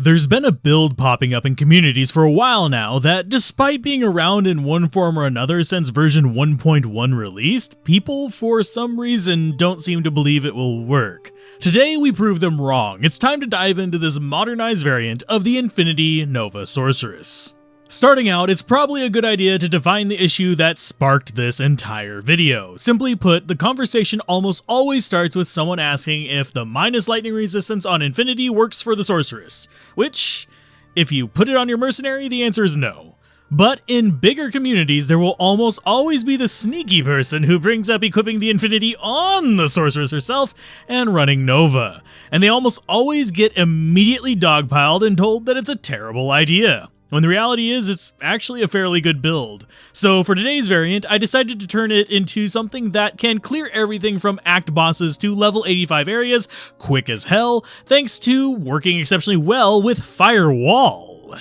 There's been a build popping up in communities for a while now that, despite being around in one form or another since version 1.1 released, people for some reason don't seem to believe it will work. Today we prove them wrong. It's time to dive into this modernized variant of the Infinity Nova Sorceress. Starting out, it's probably a good idea to define the issue that sparked this entire video. Simply put, the conversation almost always starts with someone asking if the minus lightning resistance on Infinity works for the Sorceress, which, if you put it on your Mercenary, the answer is no. But in bigger communities, there will almost always be the sneaky person who brings up equipping the Infinity on the Sorceress herself and running Nova, and they almost always get immediately dogpiled and told that it's a terrible idea, when the reality is it's actually a fairly good build. So for today's variant, I decided to turn it into something that can clear everything from Act bosses to level 85 areas quick as hell, thanks to working exceptionally well with Firewall.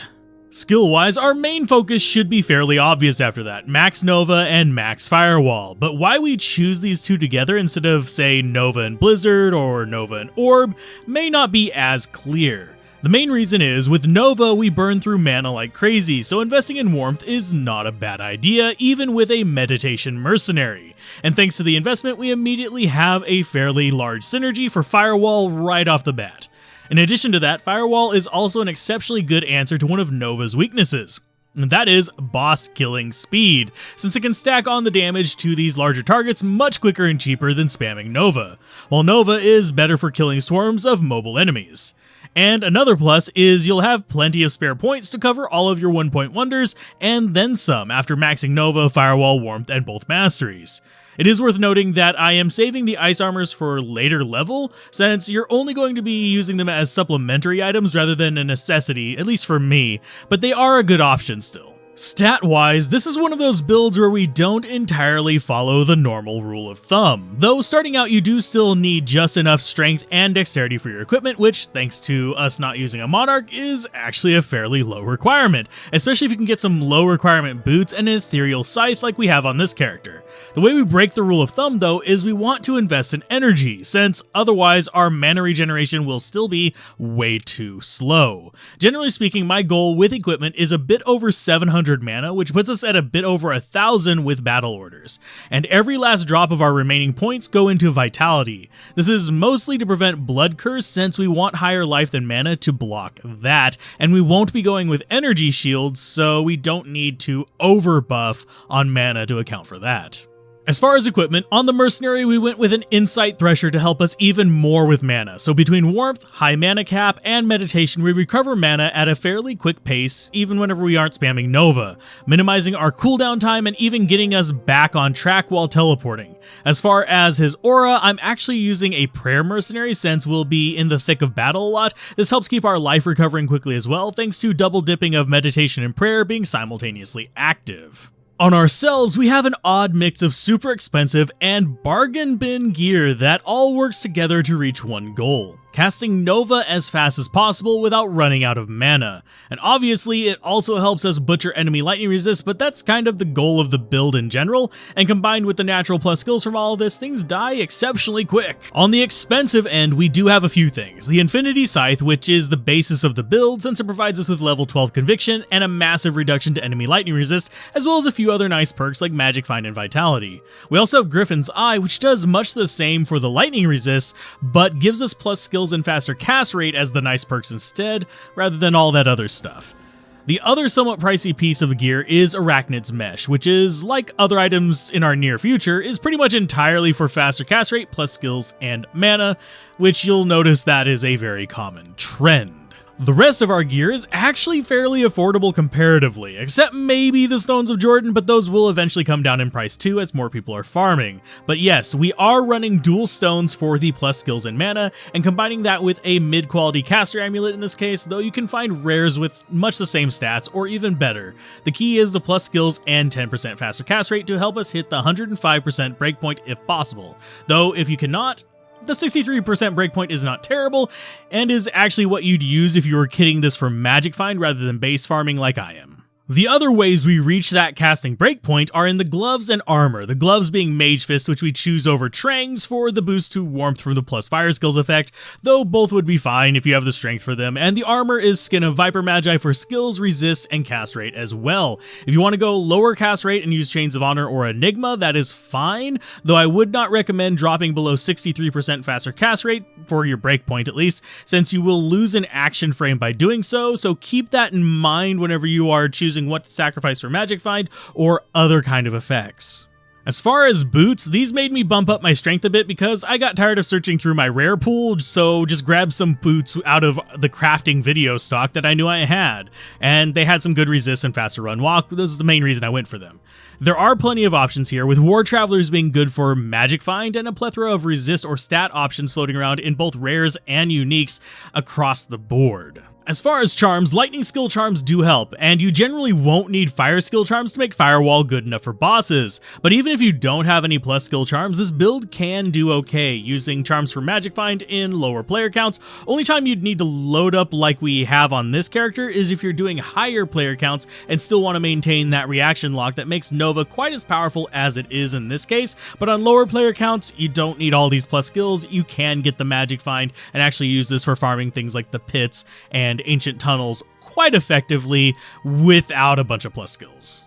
Skill-wise, our main focus should be fairly obvious after that, Max Nova and Max Firewall, but why we choose these two together instead of, say, Nova and Blizzard or Nova and Orb may not be as clear. The main reason is, with Nova, we burn through mana like crazy, so investing in warmth is not a bad idea, even with a meditation mercenary. And thanks to the investment, we immediately have a fairly large synergy for Firewall right off the bat. In addition to that, Firewall is also an exceptionally good answer to one of Nova's weaknesses, and that is boss killing speed, since it can stack on the damage to these larger targets much quicker and cheaper than spamming Nova, while Nova is better for killing swarms of mobile enemies. And another plus is you'll have plenty of spare points to cover all of your 1-point wonders, and then some after maxing Nova, Firewall, Warmth, and both masteries. It is worth noting that I am saving the ice armors for later level, since you're only going to be using them as supplementary items rather than a necessity, at least for me, but they are a good option still. Stat-wise, this is one of those builds where we don't entirely follow the normal rule of thumb, though starting out you do still need just enough strength and dexterity for your equipment, which, thanks to us not using a Monarch, is actually a fairly low requirement, especially if you can get some low requirement boots and an ethereal scythe like we have on this character. The way we break the rule of thumb, though, is we want to invest in energy, since otherwise our mana regeneration will still be way too slow. Generally speaking, my goal with equipment is a bit over 700 mana, which puts us at a bit over 1,000 with battle orders, and every last drop of our remaining points go into vitality. This is mostly to prevent blood curse, since we want higher life than mana to block that, and we won't be going with energy shields, so we don't need to overbuff on mana to account for that. As far as equipment, on the Mercenary we went with an Insight Thresher to help us even more with mana, so between Warmth, high mana cap, and Meditation we recover mana at a fairly quick pace even whenever we aren't spamming Nova, minimizing our cooldown time and even getting us back on track while teleporting. As far as his aura, I'm actually using a Prayer Mercenary since we'll be in the thick of battle a lot. This helps keep our life recovering quickly as well, thanks to double dipping of Meditation and Prayer being simultaneously active. On ourselves, we have an odd mix of super expensive and bargain bin gear that all works together to reach one goal: casting Nova as fast as possible without running out of mana. And obviously it also helps us butcher enemy lightning resist, but that's kind of the goal of the build in general, and combined with the natural plus skills from all of this, things die exceptionally quick. On the expensive end, we do have a few things: the Infinity Scythe, which is the basis of the build since it provides us with level 12 conviction and a massive reduction to enemy lightning resist, as well as a few other nice perks like Magic Find and Vitality. We also have Griffin's Eye, which does much the same for the lightning resist, but gives us plus skills and faster cast rate as the nice perks instead, rather than all that other stuff. The other somewhat pricey piece of gear is Arachnid's Mesh, which is, like other items in our near future, is pretty much entirely for faster cast rate, plus skills and mana, which you'll notice that is a very common trend. The rest of our gear is actually fairly affordable comparatively, except maybe the Stones of Jordan, but those will eventually come down in price too as more people are farming. But yes, we are running dual stones for the plus skills and mana, and combining that with a mid-quality caster amulet in this case, though you can find rares with much the same stats or even better. The key is the plus skills and 10% faster cast rate to help us hit the 105% breakpoint if possible, though if you cannot, the 63% breakpoint is not terrible, and is actually what you'd use if you were kitting this for Magic Find rather than base farming like I am. The other ways we reach that casting breakpoint are in the gloves and armor, the gloves being Mage Fist, which we choose over Trangs for the boost to warmth from the plus fire skills effect, though both would be fine if you have the strength for them, and the armor is Skin of Viper Magi for skills, resist, and cast rate as well. If you want to go lower cast rate and use Chains of Honor or Enigma, that is fine, though I would not recommend dropping below 63% faster cast rate, for your breakpoint at least, since you will lose an action frame by doing so keep that in mind whenever you are choosing what to sacrifice for Magic Find or other kind of effects. As far as boots, these made me bump up my strength a bit because I got tired of searching through my rare pool, so just grabbed some boots out of the crafting video stock that I knew I had, and they had some good resist and faster run walk. This is the main reason I went for them. There are plenty of options here, with War Travelers being good for Magic Find and a plethora of resist or stat options floating around in both rares and uniques across the board. As far as charms, lightning skill charms do help, and you generally won't need fire skill charms to make Firewall good enough for bosses. But even if you don't have any plus skill charms, this build can do okay, using charms for Magic Find in lower player counts. Only time you'd need to load up like we have on this character is if you're doing higher player counts and still want to maintain that reaction lock that makes Nova quite as powerful as it is in this case. But on lower player counts, you don't need all these plus skills. You can get the Magic Find and actually use this for farming things like the pits and ancient tunnels quite effectively without a bunch of plus skills.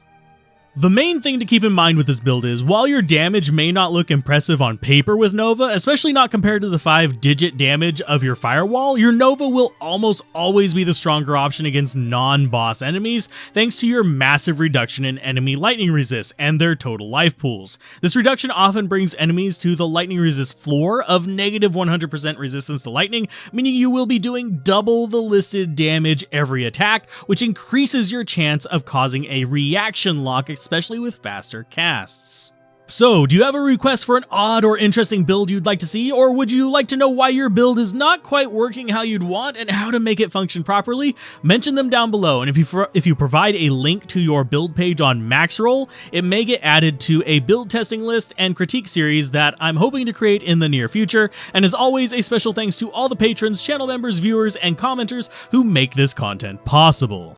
The main thing to keep in mind with this build is, while your damage may not look impressive on paper with Nova, especially not compared to the 5-digit damage of your Firewall, your Nova will almost always be the stronger option against non-boss enemies, thanks to your massive reduction in enemy lightning resist and their total life pools. This reduction often brings enemies to the lightning resist floor of negative 100% resistance to lightning, meaning you will be doing double the listed damage every attack, which increases your chance of causing a reaction lock, especially with faster casts. So, do you have a request for an odd or interesting build you'd like to see, or would you like to know why your build is not quite working how you'd want and how to make it function properly? Mention them down below, and if you provide a link to your build page on Maxroll, it may get added to a build testing list and critique series that I'm hoping to create in the near future. And as always, a special thanks to all the patrons, channel members, viewers, and commenters who make this content possible.